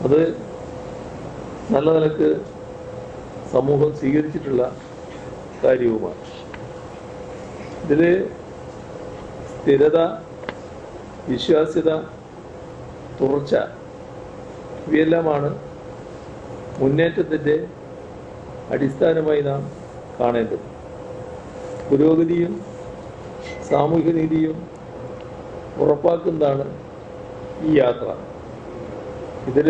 അത് നല്ല നിലക്ക് സമൂഹം സ്വീകരിച്ചിട്ടുള്ള കാര്യവുമാണ്. ഇതിൽ സ്ഥിരത, വിശ്വാസ്യത, തുടർച്ച ഇവയെല്ലാമാണ് മുന്നേറ്റത്തിൻ്റെ അടിസ്ഥാനമായി നാം കാണേണ്ടത്. പുരോഗതിയും സാമൂഹ്യനീതിയും ഉറപ്പാക്കുന്നതാണ് ഈ യാത്ര. ഇതിൽ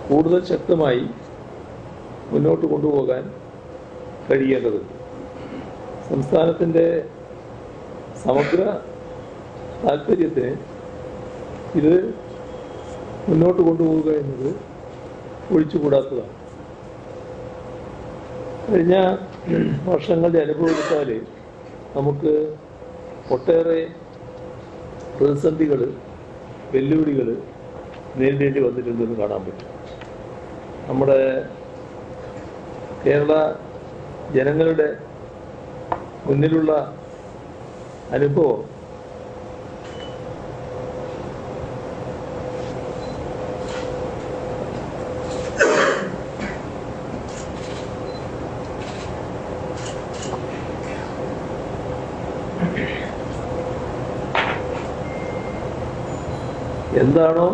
കൂടുതൽ ശക്തമായി മുന്നോട്ട് കൊണ്ടുപോകാൻ കഴിയേണ്ടതുണ്ട്. സംസ്ഥാനത്തിൻ്റെ സമഗ്ര താല്പര്യത്തിന് ഇത് മുന്നോട്ട് കൊണ്ടുപോവുക എന്നത് ഒഴിച്ചുകൂടാത്തതാണ്. കഴിഞ്ഞ വർഷങ്ങളുടെ അനുഭവത്താൽ നമുക്ക് ഒട്ടേറെ പ്രതിസന്ധികൾ, വെല്ലുവിളികൾ നേരിടേണ്ടി വന്നിട്ടുണ്ടെന്ന് കാണാൻ പറ്റും. നമ്മുടെ കേരള ജനങ്ങളുടെ മുന്നിലുള്ള അനുഭവം എന്താണോ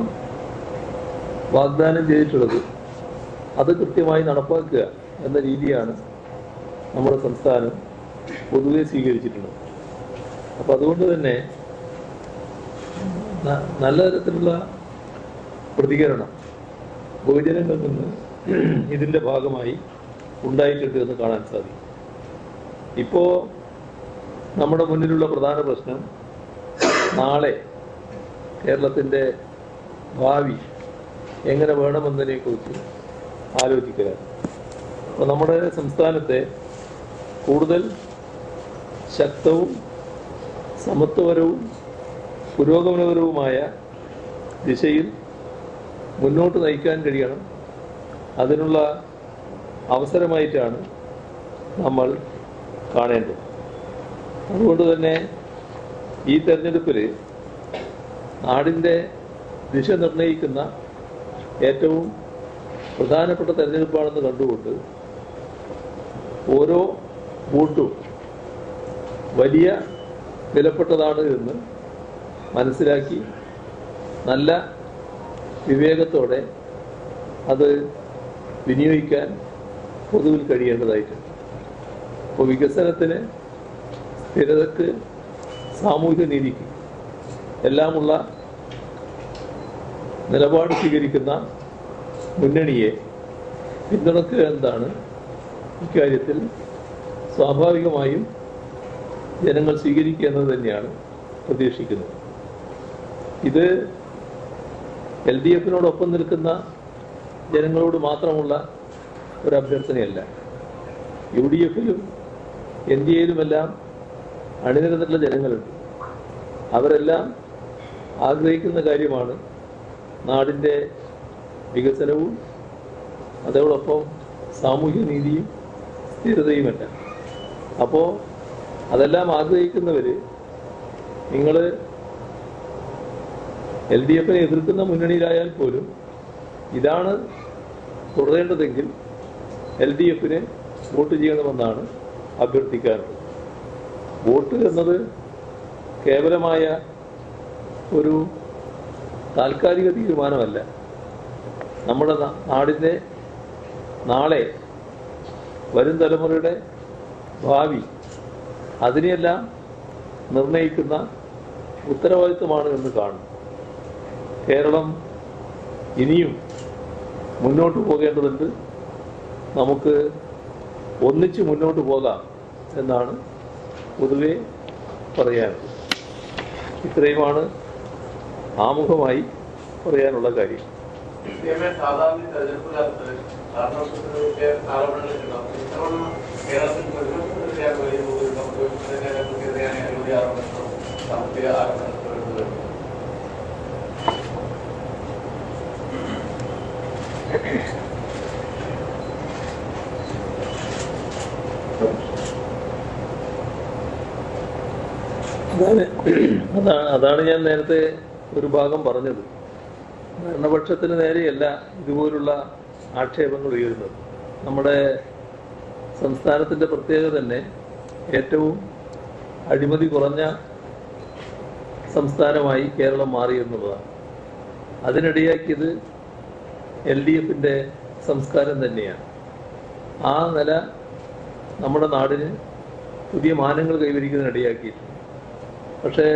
വാഗ്ദാനം ചെയ്തിട്ടുള്ളത് അത് കൃത്യമായി നടപ്പാക്കുക എന്ന രീതിയാണ് നമ്മുടെ സംസ്ഥാനം പൊതുവെ സ്വീകരിച്ചിട്ടുള്ളത്. അപ്പം അതുകൊണ്ട് തന്നെ നല്ല തരത്തിലുള്ള പ്രതികരണം ബഹുജനങ്ങളിൽ നിന്ന് ഇതിൻ്റെ ഭാഗമായി ഉണ്ടായിട്ടുണ്ട് എന്ന് കാണാൻ സാധിക്കും. ഇപ്പോൾ നമ്മുടെ മുന്നിലുള്ള പ്രധാന പ്രശ്നം നാളെ കേരളത്തിൻ്റെ ഭാവി എങ്ങനെ വേണമെന്നതിനെക്കുറിച്ച് ആലോചിക്കലാണ്. അപ്പോൾ നമ്മുടെ സംസ്ഥാനത്തെ കൂടുതൽ ശക്തവും സമത്വപരവും പുരോഗമനപരവുമായ ദിശയിൽ മുന്നോട്ട് നയിക്കാൻ കഴിയണം. അതിനുള്ള അവസരമായിട്ടാണ് നമ്മൾ കാണേണ്ടത്. അതുകൊണ്ട് തന്നെ ഈ തെരഞ്ഞെടുപ്പിൽ നാടിൻ്റെ ദിശ നിർണ്ണയിക്കുന്ന ഏറ്റവും പ്രധാനപ്പെട്ട തെരഞ്ഞെടുപ്പാണെന്ന് കണ്ടുകൊണ്ട് ഓരോ വോട്ടും വലിയ വിലപ്പെട്ടതാണ് എന്ന് മനസ്സിലാക്കി നല്ല വിവേകത്തോടെ അത് വിനിയോഗിക്കാൻ പൊതുവിൽ കഴിയേണ്ടതായിട്ടുണ്ട്. അപ്പോൾ വികസനത്തിന്, സ്ഥിരതയ്ക്ക്, സാമൂഹ്യ നീതിക്ക് എല്ലാമുള്ള നിലപാട് സ്വീകരിക്കുന്ന മുന്നണിയെ പിന്തുണക്കുക എന്നതാണ് ഇക്കാര്യത്തിൽ സ്വാഭാവികമായും ജനങ്ങൾ സ്വീകരിക്കുക എന്നത് തന്നെയാണ് പ്രതീക്ഷിക്കുന്നത്. ഇത് LDF-നോടൊപ്പം നിൽക്കുന്ന ജനങ്ങളോട് മാത്രമുള്ള ഒരു അഭ്യർത്ഥനയല്ല. UDF-ലും NDA-യിലുമെല്ലാം അണിനിരന്നിട്ടുള്ള ജനങ്ങളുണ്ട്. അവരെല്ലാം ആഗ്രഹിക്കുന്ന കാര്യമാണ് നാടിൻ്റെ വികസനവും അതോടൊപ്പം സാമൂഹ്യ നീതിയും സ്ഥിരതയുമല്ല. അപ്പോൾ അതെല്ലാം ആഗ്രഹിക്കുന്നവർ നിങ്ങൾ LDF-നെ എതിർക്കുന്ന മുന്നണിയിലായാൽ പോലും ഇതാണ് തുടരേണ്ടതെങ്കിൽ LDF-ന് വോട്ട് ചെയ്യണമെന്നാണ് അഭ്യർത്ഥിക്കാറുള്ളത്. വോട്ട് എന്നത് കേവലമായ ഒരു താൽക്കാലിക തീരുമാനമല്ല. നമ്മുടെ നാടിൻ്റെ നാളെ വരും തലമുറയുടെ ഭാവി അതിനെയെല്ലാം നിർണയിക്കുന്ന ഉത്തരവാദിത്വമാണ് എന്ന് കാണുന്നു. കേരളം ഇനിയും മുന്നോട്ട് പോകേണ്ടതുണ്ട്. നമുക്ക് ഒന്നിച്ച് മുന്നോട്ട് പോകാം എന്നാണ് പൊതുവെ പറയാനുള്ളത്. ഇത്രയുമാണ് ആമുഖമായി പറയാനുള്ള കാര്യം. അതാണ് ഞാൻ നേരത്തെ ഒരു ഭാഗം പറഞ്ഞത്. ഭരണപക്ഷത്തിന് നേരെയല്ല ഇതുപോലുള്ള ആക്ഷേപങ്ങൾ ഉയരുന്നത്. നമ്മുടെ സംസ്ഥാനത്തിൻ്റെ പ്രത്യേകത തന്നെ ഏറ്റവും അഴിമതി കുറഞ്ഞ സംസ്ഥാനമായി കേരളം മാറി എന്നുള്ളതാണ്. അതിനിടയാക്കിയത് LDFിൻ്റെ സംസ്കാരം തന്നെയാണ്. ആ നില നമ്മുടെ നാടിന് പുതിയ മാനങ്ങൾ കൈവരിക്കുന്നതിനിടയാക്കിയിട്ടുണ്ട്. പക്ഷേ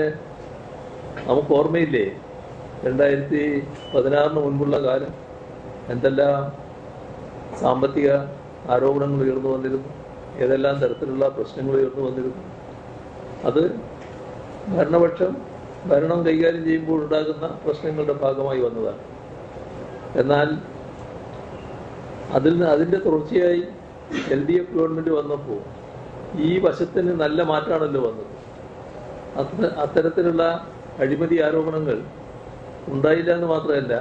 നമുക്ക് ഓർമ്മയില്ലേ 2016 മുൻപുള്ള കാലം എന്തെല്ലാം സാമ്പത്തിക ആരോപണങ്ങൾ ഉയർന്നു വന്നിരുന്നു, ഏതെല്ലാം തരത്തിലുള്ള പ്രശ്നങ്ങൾ ഉയർന്നു വന്നിരുന്നു. അത് ഭരണപക്ഷം ഭരണം കൈകാര്യം ചെയ്യുമ്പോൾ ഉണ്ടാകുന്ന പ്രശ്നങ്ങളുടെ ഭാഗമായി വന്നതാണ്. എന്നാൽ അതിൻ്റെ തുടർച്ചയായി LDF ഗവൺമെൻറ് വന്നപ്പോൾ ഈ വശത്തിന് നല്ല മാറ്റമാണല്ലോ വന്നത്. അത്തരത്തിലുള്ള അഴിമതി ആരോപണങ്ങൾ ഉണ്ടായില്ല എന്ന് മാത്രമല്ല,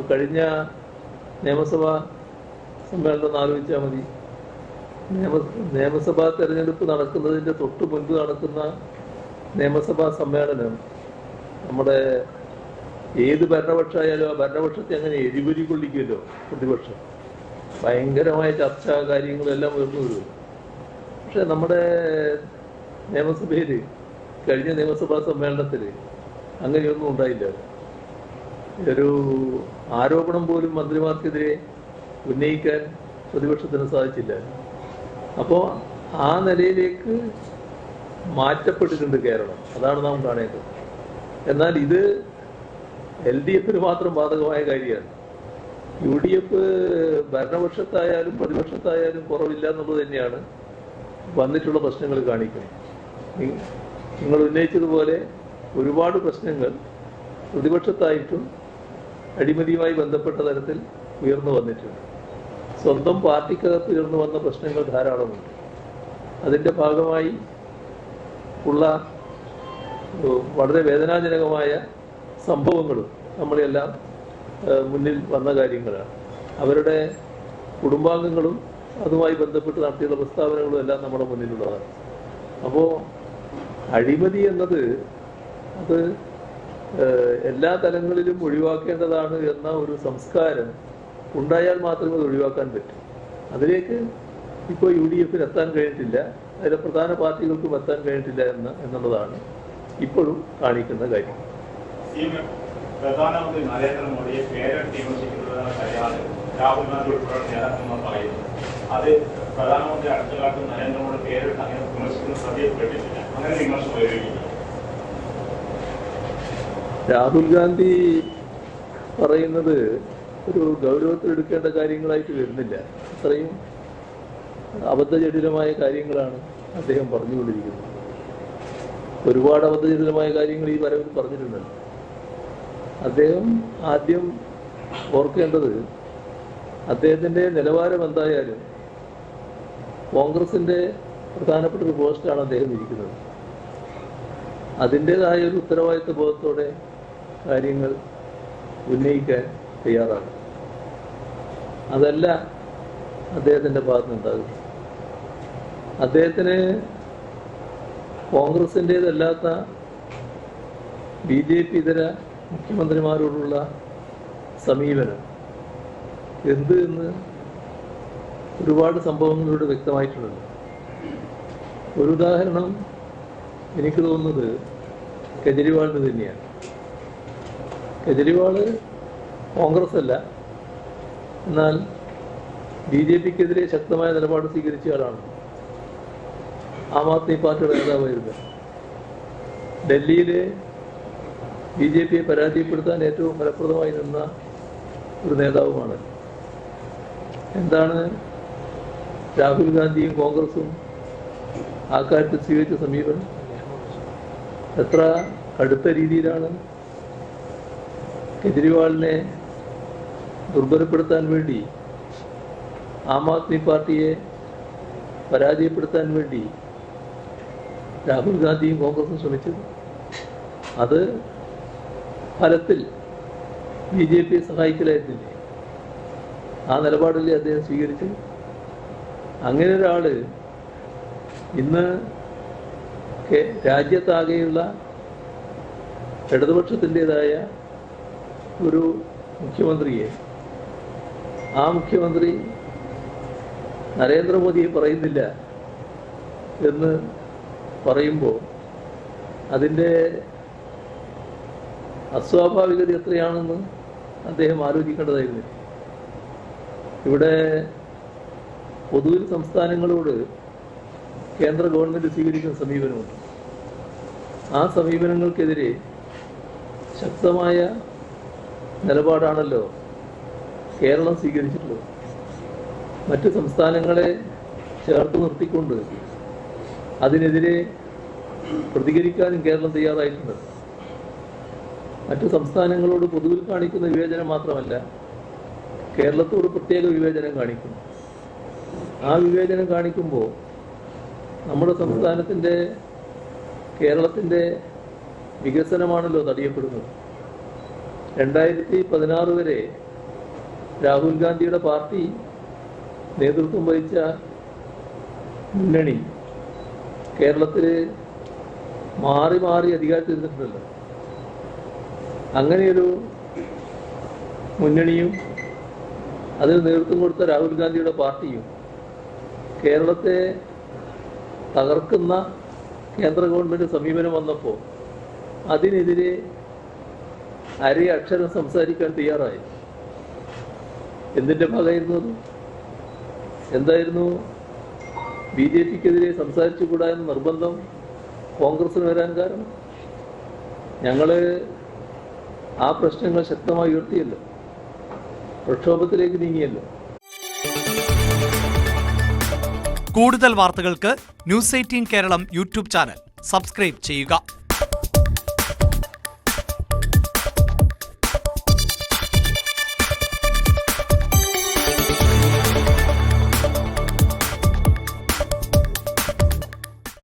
കഴിഞ്ഞ നിയമസഭാ സമ്മേളനം ആലോചിച്ചാൽ മതി. നിയമസഭാ തെരഞ്ഞെടുപ്പ് നടക്കുന്നതിൻ്റെ തൊട്ട് മുൻപ് നടക്കുന്ന നിയമസഭാ സമ്മേളനം നമ്മുടെ ഏത് ഭരണപക്ഷമായാലും ആ ഭരണപക്ഷത്തെ അങ്ങനെ എരിപൊരി കൊള്ളിക്കുമല്ലോ പ്രതിപക്ഷം. ഭയങ്കരമായ ചർച്ച കാര്യങ്ങളെല്ലാം ഉയർന്നു വരും. പക്ഷെ നമ്മുടെ നിയമസഭയിൽ കഴിഞ്ഞ നിയമസഭാ സമ്മേളനത്തിൽ അങ്ങനെയൊന്നും ഉണ്ടായില്ല. ഒരു ആരോപണം പോലും മന്ത്രിമാർക്കെതിരെ ഉന്നയിക്കാൻ പ്രതിപക്ഷത്തിന് സാധിച്ചില്ല. അപ്പോൾ ആ നിലയിലേക്ക് മാറ്റപ്പെട്ടിട്ടുണ്ട് കേരളം. അതാണ് നാം കാണേണ്ടത്. എന്നാൽ ഇത് LDFിന് മാത്രം ബാധകമായ കാര്യമാണ്. UDF ഭരണപക്ഷത്തായാലും പ്രതിപക്ഷത്തായാലും കുറവില്ല എന്നുള്ളത് തന്നെയാണ് വന്നിട്ടുള്ള പ്രശ്നങ്ങൾ കാണിക്കുന്നത്. നിങ്ങൾ ഉന്നയിച്ചതുപോലെ ഒരുപാട് പ്രശ്നങ്ങൾ പ്രതിപക്ഷത്തായിട്ടും അഴിമതിയുമായി ബന്ധപ്പെട്ട തരത്തിൽ ഉയർന്നു വന്നിട്ടുണ്ട്. സ്വന്തം പാർട്ടിക്കകത്ത് ഉയർന്നു വന്ന പ്രശ്നങ്ങൾ ധാരാളമുണ്ട്. അതിൻ്റെ ഭാഗമായി ഉള്ള വളരെ വേദനാജനകമായ സംഭവങ്ങളും നമ്മളെല്ലാം മുന്നിൽ വന്ന കാര്യങ്ങളാണ്. അവരുടെ കുടുംബാംഗങ്ങളും അതുമായി ബന്ധപ്പെട്ട് നടത്തിയുള്ള പ്രസ്താവനകളും എല്ലാം നമ്മുടെ മുന്നിലുള്ളതാണ്. അപ്പോൾ അഴിമതി എന്നത് അത് എല്ലാ തലങ്ങളിലും ഒഴിവാക്കേണ്ടതാണ് എന്ന ഒരു സംസ്കാരം ഉണ്ടായാൽ മാത്രമേ അത് ഒഴിവാക്കാൻ പറ്റൂ. അതിലേക്ക് ഇപ്പോൾ UDFിന് എത്താൻ കഴിഞ്ഞിട്ടില്ല, അതിലെ പ്രധാന പാർട്ടികൾക്കും എത്താൻ കഴിഞ്ഞിട്ടില്ല എന്നുള്ളതാണ് ഇപ്പോഴും കാണിക്കുന്ന കാര്യം. പ്രധാനമന്ത്രി നരേന്ദ്രമോദിയെ പേരെടുത്ത് വിമർശിക്കുന്നതാണ് കാര്യമാണ് രാഹുൽ ഗാന്ധി ഉൾപ്പെടെ നേതാക്കന്മാർ പറയുന്നത്. അത് പ്രധാനമന്ത്രി അടുത്ത കാലത്ത് നരേന്ദ്രമോദി പേരെടുത്ത് അങ്ങനെ വിമർശിക്കുന്ന ശ്രദ്ധയിൽപ്പെട്ടിട്ടില്ല. അങ്ങനെ വിമർശനം ഉപയോഗിക്കുന്നു. രാഹുൽ ഗാന്ധി പറയുന്നത് ഒരു ഗൗരവത്തിലെടുക്കേണ്ട കാര്യങ്ങളായിട്ട് വരുന്നില്ല. അത്രയും അബദ്ധജടിലമായ കാര്യങ്ങളാണ് അദ്ദേഹം പറഞ്ഞുകൊണ്ടിരിക്കുന്നത്. ഒരുപാട് അബദ്ധജടിലമായ കാര്യങ്ങൾ ഈ വരവിൽ പറഞ്ഞിട്ടുണ്ടല്ലോ. അദ്ദേഹം ആദ്യം ഓർക്കേണ്ടത് അദ്ദേഹത്തിൻ്റെ നിലവാരം എന്തായാലും കോൺഗ്രസിൻ്റെ പ്രധാനപ്പെട്ട ഒരു പോസ്റ്റാണ് അദ്ദേഹം ഇരിക്കുന്നത്. അതിൻ്റേതായ ഒരു ഉത്തരവാദിത്വ ബോധത്തോടെ കാര്യങ്ങൾ ഉന്നയിക്കാൻ തയ്യാറാണ്. അതല്ല അദ്ദേഹത്തിൻ്റെ ഭാഗത്തുനിന്നുണ്ടാകുന്നത്. അദ്ദേഹത്തിന് കോൺഗ്രസിൻ്റേതല്ലാത്ത BJP ഇതര മുഖ്യമന്ത്രിമാരോടുള്ള സമീപനം എന്ത് എന്ന് ഒരുപാട് സംഭവങ്ങളിലൂടെ വ്യക്തമായിട്ടുണ്ട്. ഒരു ഉദാഹരണം എനിക്ക് തോന്നുന്നത് കെജ്രിവാളിന് തന്നെയാണ്. കെജ്രിവാൾ കോൺഗ്രസ് അല്ല, എന്നാൽ BJPക്കെതിരെ ശക്തമായ നിലപാട് സ്വീകരിച്ച ആളാണ്. ആം ആദ്മി പാർട്ടിയുടെ നേതാവായിരുന്നു. ഡൽഹിയിലെ BJPയെ പരാജയപ്പെടുത്താൻ ഏറ്റവും ഫലപ്രദമായി നിന്ന ഒരു നേതാവുമാണ്. എന്താണ് രാഹുൽ ഗാന്ധിയും കോൺഗ്രസും ആ കാര്യത്തിൽ സ്വീകരിച്ച സമീപനം? എത്ര കടുത്ത രീതിയിലാണ് കെജ്രിവാളിനെ ദുർബലപ്പെടുത്താൻ വേണ്ടി, ആം ആദ്മി പാർട്ടിയെ പരാജയപ്പെടുത്താൻ വേണ്ടി രാഹുൽ ഗാന്ധിയും കോൺഗ്രസും ശ്രമിച്ചത്. അത് ഫലത്തിൽ BJPയെ സഹായിക്കലായിരുന്നില്ലേ? ആ നിലപാടല്ലേ അദ്ദേഹം സ്വീകരിച്ചത്? അങ്ങനെ ഒരാള് ഇന്ന് രാജ്യത്താകെയുള്ള ഇടതുപക്ഷത്തിൻ്റെതായ ഒരു മുഖ്യമന്ത്രിയെ ആ മുഖ്യമന്ത്രി നരേന്ദ്രമോദിയെ പറയുന്നില്ല എന്ന് പറയുമ്പോൾ അതിൻ്റെ അസ്വാഭാവികത എത്രയാണെന്ന് അദ്ദേഹം ആലോചിക്കേണ്ടതായിരുന്നു. ഇവിടെ പൊതുവിൽ സംസ്ഥാനങ്ങളോട് കേന്ദ്ര ഗവൺമെൻറ് സ്വീകരിക്കുന്ന സമീപനമുണ്ട്. ആ സമീപനങ്ങൾക്കെതിരെ ശക്തമായ നിലപാടാണല്ലോ കേരളം സ്വീകരിച്ചിട്ടുള്ളത്. മറ്റ് സംസ്ഥാനങ്ങളെ ചേർത്ത് നിർത്തിക്കൊണ്ട് അതിനെതിരെ പ്രതികരിക്കാനും കേരളം തയ്യാറായിട്ടുണ്ട്. മറ്റു സംസ്ഥാനങ്ങളോട് പൊതുവിൽ കാണിക്കുന്ന വിവേചനം മാത്രമല്ല, കേരളത്തോട് പ്രത്യേക വിവേചനം കാണിക്കുന്നു. ആ വിവേചനം കാണിക്കുമ്പോൾ നമ്മുടെ സംസ്ഥാനത്തിൻ്റെ, കേരളത്തിൻ്റെ വികസനമാണല്ലോ തടയപ്പെടുന്നത്. 2016 വരെ രാഹുൽ ഗാന്ധിയുടെ പാർട്ടി നേതൃത്വം വഹിച്ച മുന്നണി കേരളത്തിൽ മാറി മാറി അധികാരത്തിരുന്നിട്ടുണ്ടല്ലോ. അങ്ങനെയൊരു മുന്നണിയും അതിന് നേതൃത്വം കൊടുത്ത രാഹുൽ ഗാന്ധിയുടെ പാർട്ടിയും കേരളത്തെ തകർക്കുന്ന കേന്ദ്ര ഗവൺമെൻറ് സമീപനം വന്നപ്പോൾ അതിനെതിരെ അക്ഷരം സംസാരിക്കാൻ തയ്യാറായി. എന്തിൻ്റെ ഭാഗമായിരുന്നു അത്? എന്തായിരുന്നു BJPക്കെതിരെ സംസാരിച്ചുകൂടാ എന്ന നിർബന്ധം കോൺഗ്രസിന് വരാൻ കാരണം? ഞങ്ങൾ ആ പ്രശ്നങ്ങൾ ശക്തമായി ഉയർത്തിയല്ലോ, പ്രക്ഷോഭത്തിലേക്ക് നീങ്ങിയല്ലോ. കൂടുതൽ വാർത്തകൾക്ക് news 18 Keralam YouTube channel subscribe ചെയ്യുക.